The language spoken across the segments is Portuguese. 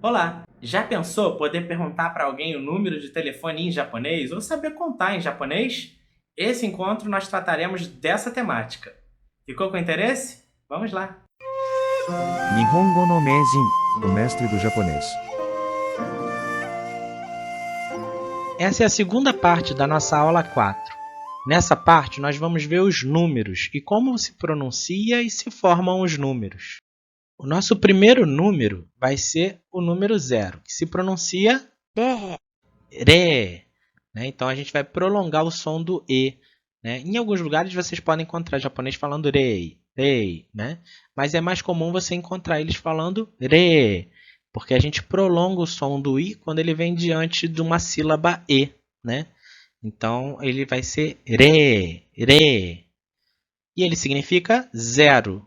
Olá! Já pensou poder perguntar para alguém o número de telefone em japonês ou saber contar em japonês? Esse encontro nós trataremos dessa temática. Ficou com interesse? Vamos lá! Nihongo no Meijin, o mestre do japonês. Essa é a segunda parte da nossa aula 4. Nessa parte, nós vamos ver os números e como se pronuncia e se formam os números. O nosso primeiro número vai ser o número 0, que se pronuncia re. Então, a gente vai prolongar o som do e. Em alguns lugares, vocês podem encontrar japonês falando rei, rei, mas é mais comum você encontrar eles falando re, porque a gente prolonga o som do i quando ele vem diante de uma sílaba e. Então, ele vai ser re, re. E ele significa zero.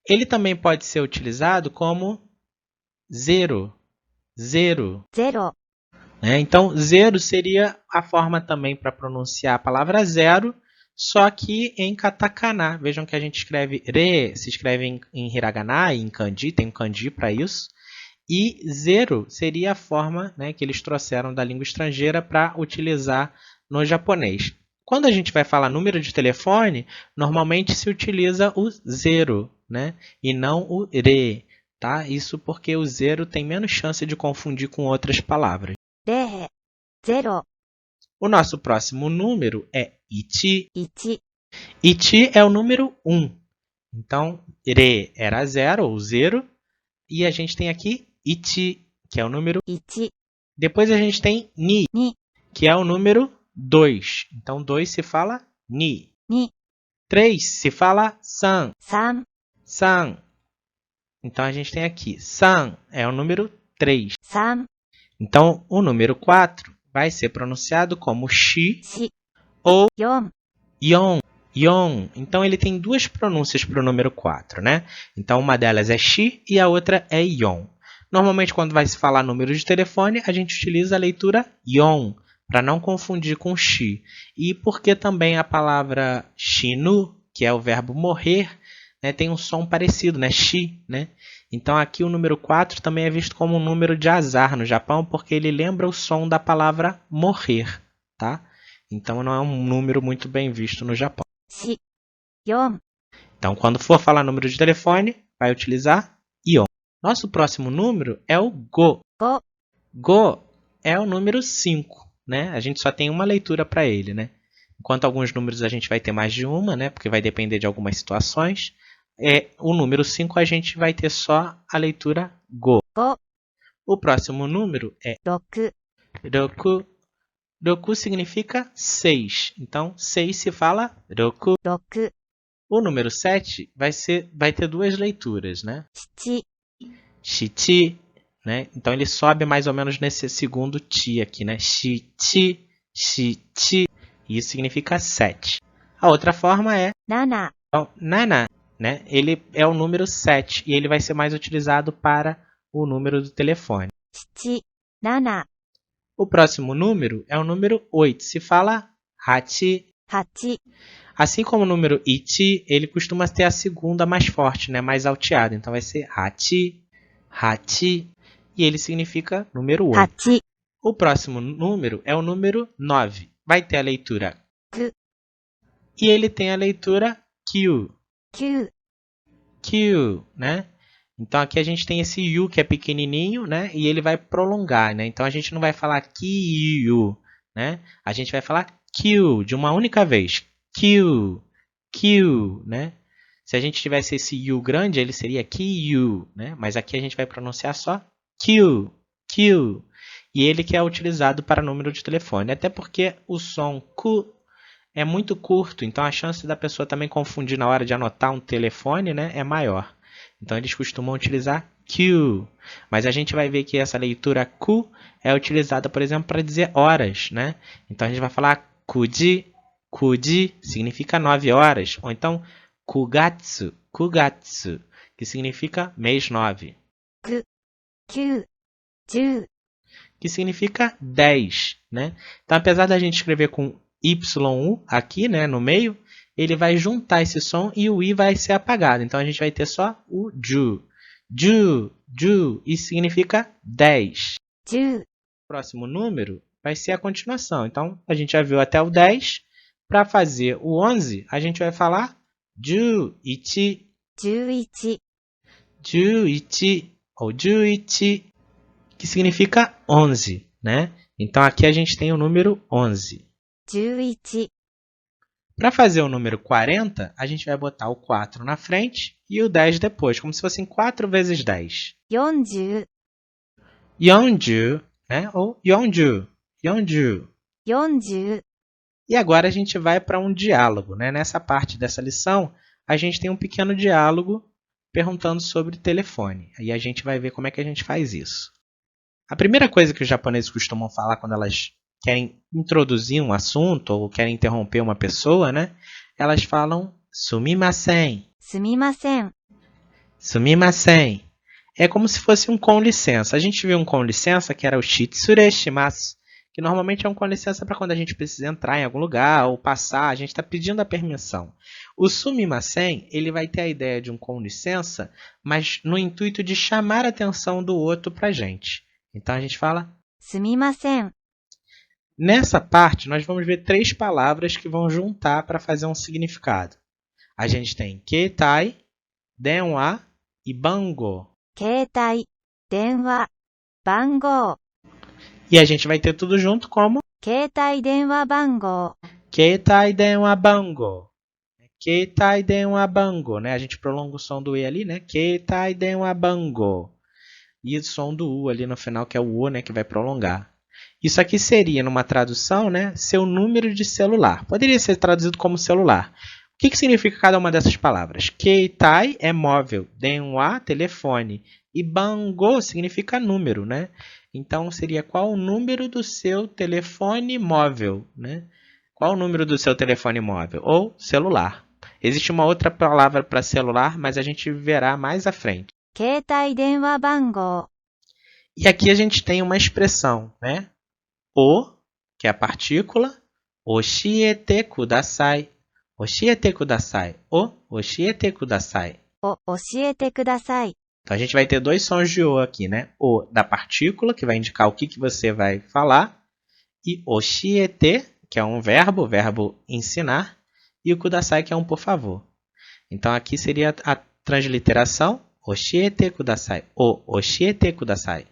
Ele também pode ser utilizado como zero, zero. Então, zero seria a forma também para pronunciar a palavra zero, só que em katakana. Vejam que a gente escreve re, se escreve em hiragana e em kanji, tem um kanji para isso. E zero seria a forma que eles trouxeram da língua estrangeira para utilizar no japonês. Quando a gente vai falar número de telefone, normalmente se utiliza o zero, e não o re. Tá? Isso porque o zero tem menos chance de confundir com outras palavras. O nosso próximo número é ichi. Ichi é o número 1. Então, re era 0 ou 0. E a gente tem aqui ichi, que é o número 1. Depois a gente tem ni, que é o número 2. Então, 2 se fala ni. 3 se fala san. San. Então, a gente tem aqui san é o número 3. Então, o número 4 vai ser pronunciado como shi ou yon. Yon. Então, ele tem duas pronúncias para o número 4. Então, uma delas é shi e a outra é yon. Normalmente, quando vai se falar número de telefone, a gente utiliza a leitura yon, para não confundir com shi. E porque também a palavra shinu, que é o verbo morrer, tem um som parecido, shi. Então, aqui o número 4 também é visto como um número de azar no Japão, porque ele lembra o som da palavra morrer. Tá? Então, não é um número muito bem visto no Japão. Então, quando for falar número de telefone, vai utilizar ion. Nosso próximo número é o go. Go é o número 5. A gente só tem uma leitura para ele. Enquanto alguns números a gente vai ter mais de uma, porque vai depender de algumas situações. O número 5 a gente vai ter só a leitura go. O próximo número é roku. Roku significa 6. Então, 6 se fala roku. O número 7 vai ter duas leituras. Shichi. Então, ele sobe mais ou menos nesse segundo ti aqui. Shichi, shichi. Isso significa 7. A outra forma é nana. Então, nana. Ele é o número 7 e ele vai ser mais utilizado para o número do telefone. O próximo número é o número 8. Se fala hachi. Assim como o número ichi, ele costuma ter a segunda mais forte, mais alteada. Então vai ser hachi, hachi. E ele significa número 8. O próximo número é o número 9. Vai ter a leitura ku. E ele tem a leitura kyu. Kyu, Então, aqui a gente tem esse yu que é pequenininho, e ele vai prolongar, Então, a gente não vai falar kyu, A gente vai falar kyu de uma única vez. Kyu, kyu, Se a gente tivesse esse yu grande, ele seria kyu, Mas aqui a gente vai pronunciar só kyu, kyu. E ele que é utilizado para número de telefone, até porque o som ku é muito curto, então a chance da pessoa também confundir na hora de anotar um telefone é maior. Então, eles costumam utilizar Q. Mas a gente vai ver que essa leitura Q é utilizada, por exemplo, para dizer horas. Então, a gente vai falar kuji. Kuji significa 9 horas. Ou então, kugatsu. Kugatsu, que significa mês 9. Que significa 10. Então, apesar da gente escrever com YU aqui, no meio, ele vai juntar esse som e o I vai ser apagado. Então, a gente vai ter só o ju. Ju, ju, e significa 10. 10、 Próximo número vai ser a continuação. Então, a gente já viu até o 10. Para fazer o 11, a gente vai falar juichi, 11、 juichi ou juichi, que significa 11, né? Então, aqui a gente tem o número 11. 11、 Para fazer o número 40, a gente vai botar o 4 na frente e o 10 depois, como se fossem 4 vezes 10. 40、 Yeonju, né? Ou yeonju, yeonju. 40、 E agora a gente vai para um diálogo, né? Nessa parte dessa lição, a gente tem um pequeno diálogo perguntando sobre telefone. Aí a gente vai ver como é que a gente faz isso. A primeira coisa que os japoneses costumam falar quando elas querem introduzir um assunto ou querem interromper uma pessoa, né? Elas falam sumimasen. すみません、 Sumimasen. É como se fosse um com licença. A gente viu um com licença que era o shitsure shimasu, que normalmente é um com licença para quando a gente precisa entrar em algum lugar ou passar, a gente está pedindo a permissão. O sumimasen, ele vai ter a ideia de um com licença, mas no intuito de chamar a atenção do outro para a gente. Então a gente fala. すみません、 Nessa parte, nós vamos ver 3 palavras que vão juntar para fazer um significado. A gente tem keitai, denwa e bango. 携帯、電話、番号、 E a gente vai ter tudo junto como 携帯電話番号、 keitai denwa bango. Keitai denwa bango, né? A gente prolonga o som do E ali, né? Keitai denwa bango. E o som do U ali no final, que é o O, né? Que vai prolongar. Isso aqui seria, numa tradução, né? Seu número de celular. Poderia ser traduzido como celular. O que significa cada uma dessas palavras? Keitai é móvel, denwa, telefone, e bango significa número, né? Então, seria qual o número do seu telefone móvel, né? Qual o número do seu telefone móvel? Ou celular. Existe uma outra palavra para celular, mas a gente verá mais à frente. 携帯電話番号、 E aqui a gente tem uma expressão, né? O, que é a partícula, oshiete kudasai. Oshiete kudasai. O, oshiete kudasai. を教えてください。 Então a gente vai ter 2 sons de O aqui, né? O da partícula, que vai indicar o que você vai falar, e oshiete, que é um verbo, o verbo ensinar, e o kudasai, que é um por favor. Então aqui seria a transliteração, oshiete kudasai. O oshiete kudasai.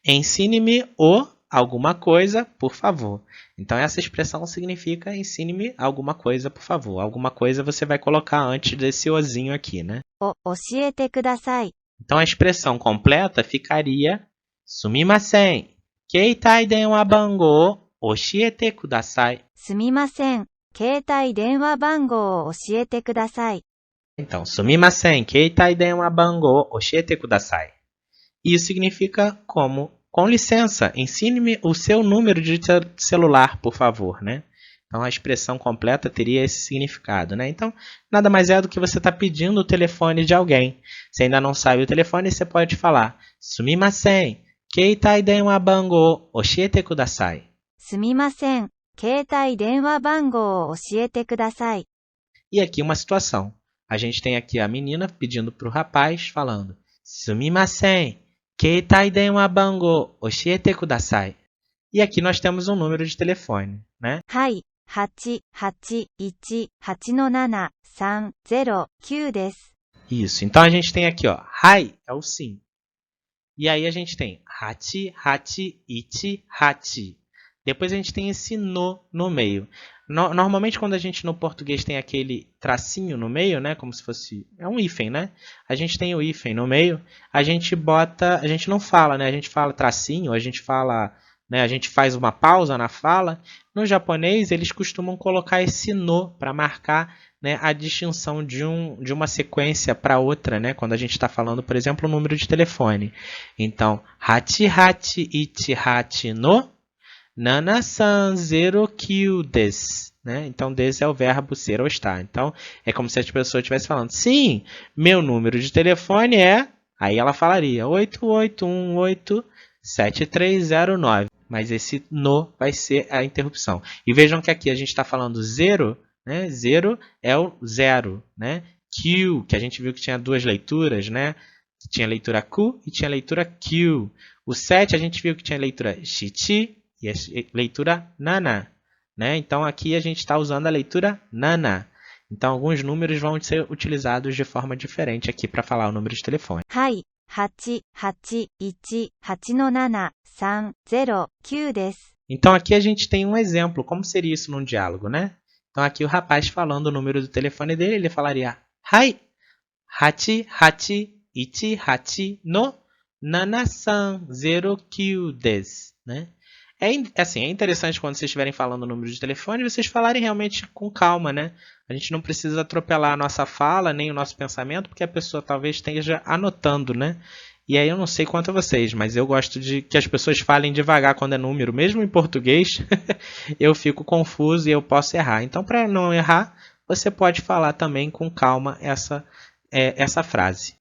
Ensine-me o alguma coisa, por favor. Então essa expressão significa ensine-me alguma coisa, por favor. Alguma coisa você vai colocar antes desse ozinho aqui, né? を教えてください。 Então a expressão completa ficaria sumimasen, keitai denwa bango oshiete kudasai. すみません、携帯電話番号を教えてください。 Então, sumimasen, keitai denwa bango oshiete kudasai. Isso significa como, com licença, ensine-me o seu número de celular, por favor, né? Então, a expressão completa teria esse significado, né? Então, nada mais é do que você está pedindo o telefone de alguém. Se ainda não sabe o telefone, você pode falar sumimasen, keitai denwa bango oshiete kudasai. すみません、携帯電話番号を教えてください。 E aqui uma situação. A gente tem aqui a menina pedindo para o rapaz, falando sumimasen, keitai denwa bango oshiete kudasai. E aqui nós temos um número de telefone, né? はい、881-7-309です。 Isso. Então a gente tem aqui, ó, hai é o sim. E aí a gente tem hachi, hachi, ichi, hachi. Depois a gente tem esse no meio. Normalmente quando a gente no português tem aquele tracinho no meio, né, como se fosse é um hífen, né? A gente tem o hífen no meio, a gente não fala, né? A gente fala tracinho, a gente fala, né, a gente faz uma pausa na fala. No japonês, eles costumam colocar esse no para marcar, né, a distinção de uma sequência para outra, né, quando a gente está falando, por exemplo, o número de telefone. Então, hachi hachi ichi hachi no 730 desu, né? Então, desu é o verbo ser ou estar. Então, é como se a pessoa estivesse falando, sim, meu número de telefone é... Aí ela falaria 88187309. Mas esse no vai ser a interrupção. E vejam que aqui a gente está falando zero, né? Zero é o zero, né? Q, que a gente viu que tinha 2 leituras, né? tinha a leitura Ku e tinha a leitura Kyu. O 7 a gente viu que tinha a leitura Shichi e a leitura Nana. Né? Então aqui a gente está usando a leitura Nana. Então alguns números vão ser utilizados de forma diferente aqui para falar o número de telefone. はい、881-8-7-3-0-9です。 Então aqui a gente tem um exemplo, como seria isso num diálogo, né? Então aqui o rapaz falando o número do telefone dele, ele falaria Hai, 881-7-3-0-9 desu, né? É interessante quando vocês estiverem falando o número de telefone, vocês falarem realmente com calma, né? A gente não precisa atropelar a nossa fala, nem o nosso pensamento, porque a pessoa talvez esteja anotando, né? E aí eu não sei quanto a vocês, mas eu gosto de que as pessoas falem devagar quando é número. Mesmo em português, eu fico confuso e eu posso errar. Então, para não errar, você pode falar também com calma essa frase.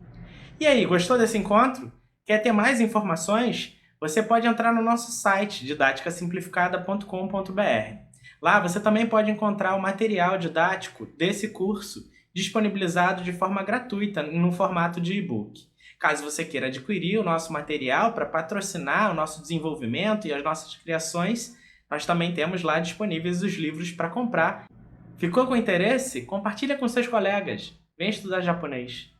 E aí, gostou desse encontro? Quer ter mais informações? Você pode entrar no nosso site didáticasimplificada.com.br. Lá você também pode encontrar o material didático desse curso disponibilizado de forma gratuita no formato de e-book. Caso você queira adquirir o nosso material para patrocinar o nosso desenvolvimento e as nossas criações, nós também temos lá disponíveis os livros para comprar. Ficou com interesse? Compartilha com seus colegas. Vem estudar japonês.